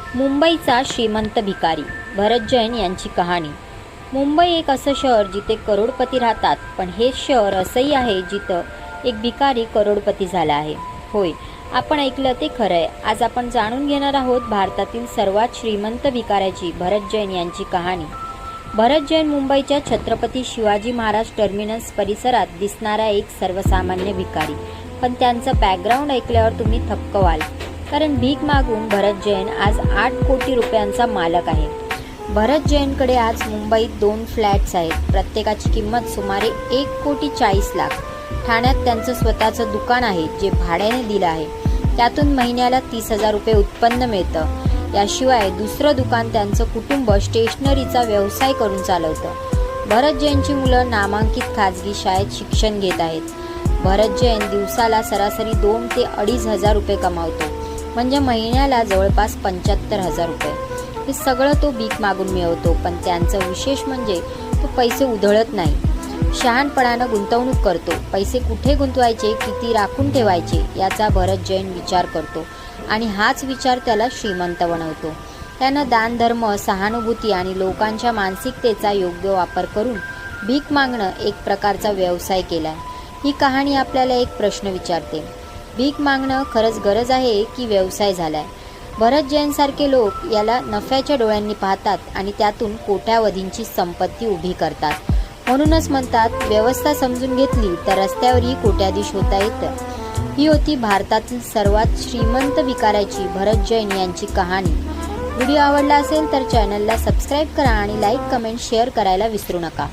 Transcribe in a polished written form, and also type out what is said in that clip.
मुंबईचा श्रीमंत भिकारी भरत जैन यांची कहाणी। मुंबई एक असं शहर जिथे करोडपती राहतात, पण हे शहर असंही आहे जिथं एक भिकारी करोडपती झाला आहे। होय, आपण ऐकलं ते खरं आहे। आज आपण जाणून घेणार आहोत भारतातील सर्वात श्रीमंत भिकाऱ्याची भरत जैन यांची कहाणी। भरत जैन मुंबईच्या छत्रपती शिवाजी महाराज टर्मिनस परिसरात दिसणारा एक सर्वसामान्य भिकारी, पण त्यांचं बॅकग्राऊंड ऐकल्यावर तुम्ही थक्क व्हाल, कारण भीक मागून भरत जैन आज 8 कोटी रुपयांचा मालक आहे। भरत जैनकडे आज मुंबईत 2 फ्लॅट्स आहेत, प्रत्येकाची किंमत सुमारे 1,40,00,000। ठाण्यात त्यांचं स्वतःचं दुकान आहे जे भाड्याने दिलं आहे, त्यातून महिन्याला 30,000 रुपये उत्पन्न मिळतं। याशिवाय दुसरं दुकान त्यांचं कुटुंब स्टेशनरीचा व्यवसाय करून चालवतं। भरत जैनची मुलं नामांकित खाजगी शाळेत शिक्षण घेत आहेत। भरत जैन दिवसाला सरासरी 2 ते 2,500 रुपये कमावतो, म्हणजे महिन्याला जवळपास 75,000 रुपये। हे सगळं तो भीक मागून मिळवतो, पण त्यांचं विशेष म्हणजे तो पैसे उधळत नाही, शहाणपणानं गुंतवणूक करतो। पैसे कुठे गुंतवायचे, किती राखून ठेवायचे याचा भरत जैन विचार करतो, आणि हाच विचार त्याला श्रीमंत बनवतो। त्यानं दानधर्म, सहानुभूती आणि लोकांच्या मानसिकतेचा योग्य वापर करून भीक मागणं एक प्रकारचा व्यवसाय केलाय। ही कहाणी आपल्याला एक प्रश्न विचारते, भीक मागणं खरंच गरज आहे की व्यवसाय झालाय? भरत जैनसारखे लोक याला नफ्याच्या डोळ्यांनी पाहतात आणि त्यातून कोट्यावधींची संपत्ती उभी करतात। म्हणूनच म्हणतात, व्यवस्था समजून घेतली तर रस्त्यावरही कोट्याधीश होता येतं। ही होती भारतातील सर्वात श्रीमंत भिकाऱ्याची भरत जैन यांची कहाणी। व्हिडिओ आवडला असेल तर चॅनलला सबस्क्राईब करा आणि लाईक, कमेंट, शेअर करायला विसरू नका।